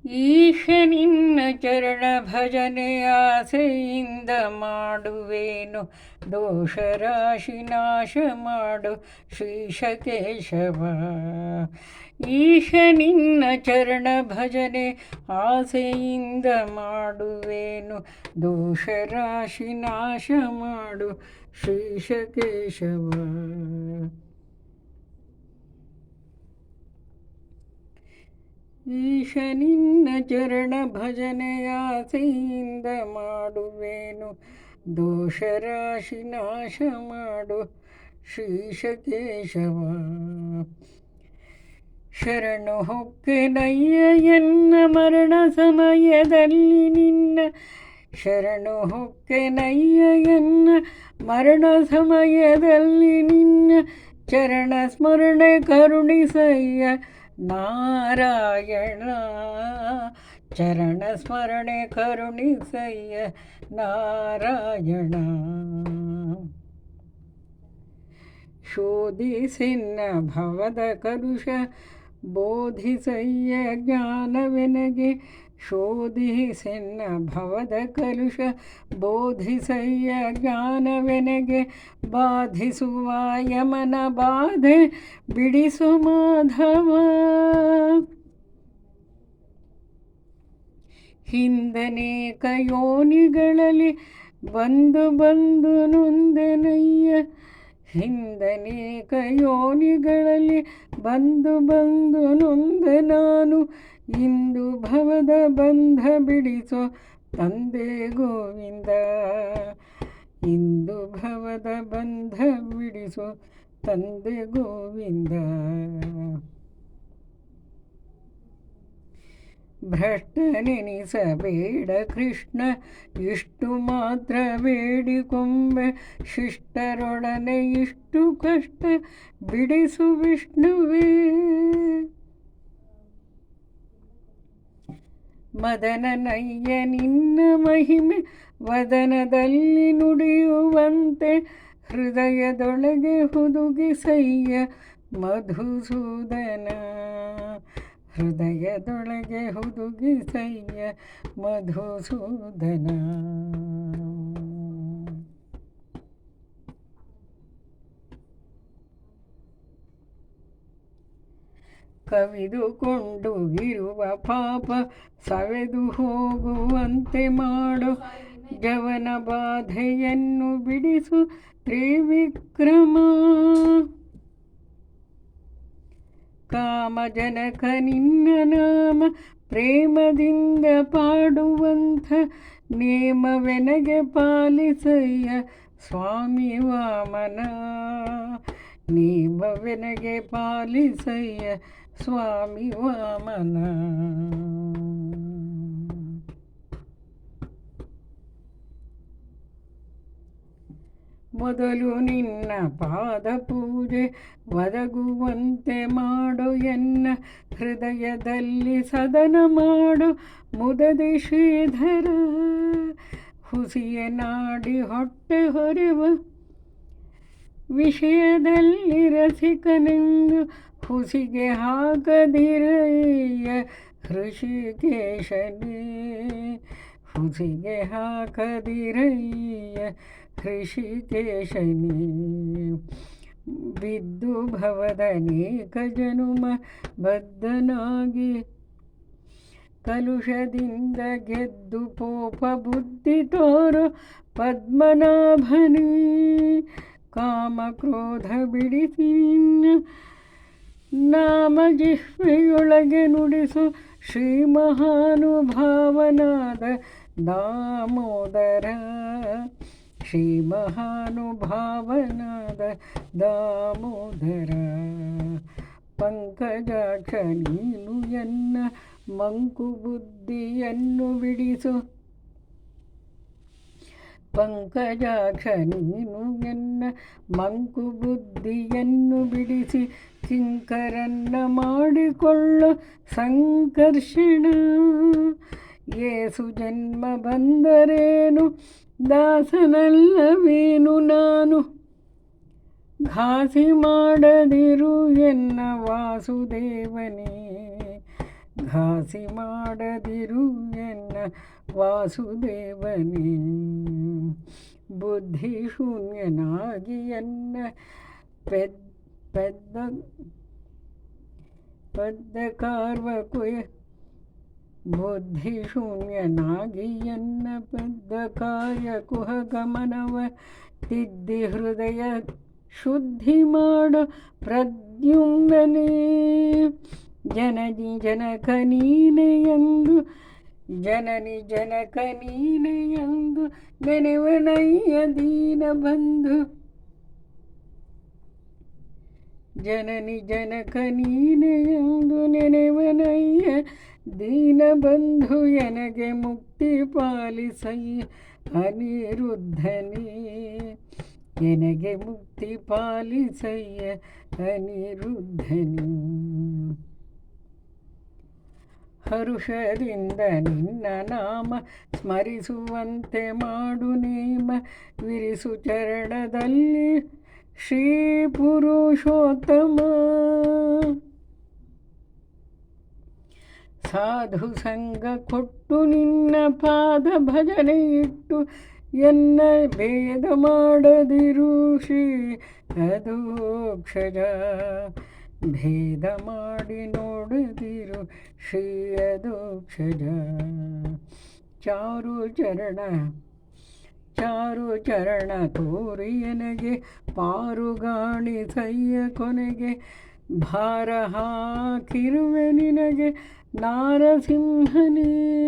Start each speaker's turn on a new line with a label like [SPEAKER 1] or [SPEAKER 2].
[SPEAKER 1] ಈಶ ನಿನ್ನ ಚರಣ ಭಜನೆ ಆಸೆಯಿಂದ ಮಾಡುವೇನು, ದೋಷ ರಾಶಿ ನಾಶ ಮಾಡು ಶ್ರೀಶ ಕೇಶವ. ಈಶ ನಿನ್ನ ಚರಣ ಭಜನೆ ಆಸೆಯಿಂದ ಮಾಡುವೇನು, ದೋಷ ರಾಶಿ ನಾಶ ಮಾಡು ಶ್ರೀಶ ಕೇಶವ. ಈಶ ನಿನ್ನ ಚರಣ ಭಜನೆಯ ಆಸೆಯಿಂದ ಮಾಡುವೇನು, ದೋಷ ರಾಶಿ ನಾಶ ಮಾಡು ಶ್ರೀಶ ಕೇಶವ. ಶರಣು ಹೊಕ್ಕೆನಯ್ಯ ಎನ್ನ ಮರಣ ಸಮಯದಲ್ಲಿ ನಿನ್ನ, ಶರಣು ಹೊಕ್ಕೆನಯ್ಯ ಎನ್ನ ಮರಣ ಸಮಯದಲ್ಲಿ ನಿನ್ನ, ಚರಣ ಸ್ಮರಣೆ ಕರುಣಿಸಯ್ಯ ನಾರಾಯಣ. ಚರಣ ಸ್ಮರಣೆ ಕರುಣಿಸಯ್ಯ ನಾರಾಯಣ. ಶೋಧಿಸಿನ್ನ ಭವದ ಕಲುಷ ಬೋಧಿಸಯ್ಯ ಜ್ಞಾನವೆನಗೆ, ಶೋಧಿಸಿನ್ನ ಭವದ ಕಲುಷ ಬೋಧಿಸಯ್ಯ ಜ್ಞಾನವೆನಗೆ, ಬಾಧಿಸುವ ಯಮನ ಬಾಧೆ ಬಿಡಿಸು ಮಾಧವ. ಹಿಂದನೇಕ ಯೋನಿಗಳಲ್ಲಿ ಬಂದು ಬಂದು ನೊಂದೆನಯ್ಯ, ಹಿಂದನೇಕ ಯೋನಿಗಳಲ್ಲಿ ಬಂದು ಬಂದು ನೊಂದೆ ನಾನು, ಇಂದು ಭವದ ಬಂಧ ಬಿಡಿಸೋ ತಂದೆ ಗೋವಿಂದ. ಇಂದು ಭವದ ಬಂಧ ಬಿಡಿಸೋ ತಂದೆ ಗೋವಿಂದ. ಭ್ರಷ್ಟನೆನಿಸಬೇಡ ಕೃಷ್ಣ ಇಷ್ಟು ಮಾತ್ರ ಬೇಡಿಕೊಂಬೆ, ಶಿಷ್ಟರೊಡನೆ ಇಷ್ಟು ಕಷ್ಟ ಬಿಡಿಸು ವಿಷ್ಣುವೇ. ಮದನನಯ್ಯ ನಿನ್ನ ಮಹಿಮೆ ವದನದಲ್ಲಿ ನುಡಿಯುವಂತೆ, ಹೃದಯದೊಳಗೆ ಹುದುಗಿಸಯ್ಯ ಮಧುಸೂದನ. ಹೃದಯದೊಳಗೆ ಹುದುಗಿಸಯ್ಯ ಮಧುಸೂದನ. ಕವಿದುಕೊಂಡು ಇರುವ ಪಾಪ ಸವೆದು ಹೋಗುವಂತೆ ಮಾಡು, ಜವನ ಬಾಧೆಯನ್ನು ಬಿಡಿಸು ತ್ರಿವಿಕ್ರಮ. ಕಾಮಜನಕ ನಿನ್ನ ನಾಮ ಪ್ರೇಮದಿಂದ ಪಾಡುವಂಥ, ನೇಮವೆನಗೆ ಪಾಲಿಸಯ್ಯ ಸ್ವಾಮಿ ವಾಮನ. ನೇಮವೆನಗೆ ಪಾಲಿಸಯ್ಯ ಸ್ವಾಮಿ ವಾಮನ. ಮೊದಲು ನಿನ್ನ ಪಾದ ಪೂಜೆ ಒದಗುವಂತೆ ಮಾಡು ಎನ್ನ, ಹೃದಯದಲ್ಲಿ ಸದನ ಮಾಡು ಮುದದಿ ಶ್ರೀಧರ. ಹುಸಿಯ ನಾಡಿ ಹೊಟ್ಟೆ ಹೊರೆವ ವಿಷಯದಲ್ಲಿ ರಸಿಕನೆಂದು, ಹುಸಿಗೆ ಹಾಕದಿರಯ್ಯ ಹೃಷಿಕೇಶನೇ. ಹುಸಿಗೆ ಹಾಕದಿರಯ್ಯ ಹೃಷಿಕೇಶನೇ. ಬಿದ್ದು ಭವದನೇಕ ಜನುಮ ಬದ್ಧನಾಗಿ, ಕಲುಷದಿಂದ ಗೆದ್ದು ಪೋಪ ಬುದ್ಧಿ ತೋರು ಪದ್ಮನಾಭನೇ. ಕಾಮ ಕ್ರೋಧ ಬಿಡಿಸಿ ನಿನ್ನ ನಾಮ ಜಿಹ್ವೆಯೊಳಗೆ ನುಡಿಸು ಶ್ರೀ ಮಹಾನುಭಾವನಾದ ದಾಮೋದರ. ಶ್ರೀ ಮಹಾನುಭಾವನಾದ ದಾಮೋದರ. ಪಂಕಜಾಕ್ಷ ನೀನು ಎನ್ನ ಮಂಕು ಬುದ್ಧಿಯನ್ನು ಬಿಡಿಸು, ಪಂಕಜಾಕ್ಷ ನೀನು ಎನ್ನ ಮಂಕು ಬುದ್ಧಿಯನ್ನು ಬಿಡಿಸಿ, ಕಿಂಕರನ್ನ ಮಾಡಿಕೊಳ್ಳು ಸಂಕರ್ಷಣ. ಏಸು ಜನ್ಮ ಬಂದರೇನು ದಾಸನಲ್ಲವೇನು ನಾನು, ಘಾಸಿ ಮಾಡದಿರು ಎನ್ನ ವಾಸುದೇವನೇ. ಘಾಸಿ ಮಾಡದಿರು ಎನ್ನ ವಾಸುದೇವನೇ. ಬುದ್ಧಿ ಶೂನ್ಯನಾಗಿ ಎನ್ನ ಪೆದ್ದ ಕಾರ್ವ ಕುಯ ಬುದ್ಧಿ ಶೂನ್ಯನಾಗಿ ಎನ್ನ ಪೆದ್ದ ಕಾರ್ಯ ಕುಹಗಮನವ ತಿದ್ದಿ ಹೃದಯ ಶುದ್ಧಿ ಮಾಡ ಪ್ರದ್ಯುಮ್ನನೇ. ಜನನಿ ಜನಕ ನೀನೆಯೆಂದು ನೆನೆವನಯ್ಯ ದೀನಬಂಧು. ಜನನಿ ಜನಕ ನೀನೆಯೆಂದು ನೆನೆವನಯ್ಯ ದೀನಬಂಧು. ಎನಗೆ ಮುಕ್ತಿ ಪಾಲಿಸಯ್ಯ ಅನಿರುದ್ಧನೇ. ಎನಗೆ ಮುಕ್ತಿ ಪಾಲಿಸಯ್ಯ ಅನಿರುದ್ಧನೇ. ಹರುಷದಿಂದ ನಿನ್ನ ನಾಮ ಸ್ಮರಿಸುವಂತೆ ಮಾಡು ನೇಮ. ವಿರಿಸು ಚರಣದಲ್ಲಿ ಶ್ರೀ ಪುರುಷೋತ್ತಮ. ಸಾಧು ಸಂಗ ಕೊಟ್ಟು ನಿನ್ನ ಪಾದ ಭಜನೆ ಇಟ್ಟು ಎನ್ನ ಭೇದ ಮಾಡದಿರು ಶ್ರೀ ಅಧೋಕ್ಷಜ. ಭೇದ ಮಾಡಿ ನೋಡದಿರು ಶ್ರೀ ಅಧೋಕ್ಷಜ. ಚಾರು ಚರಣ ತೋರಿ ಎನಗೆ ಪಾರುಗಾಣಿಸಯ್ಯ ಕೊನೆಗೆ. ಭಾರ ಹಾಕಿರುವೆ ನಿನಗೆ ನಾರಸಿಂಹನೇ.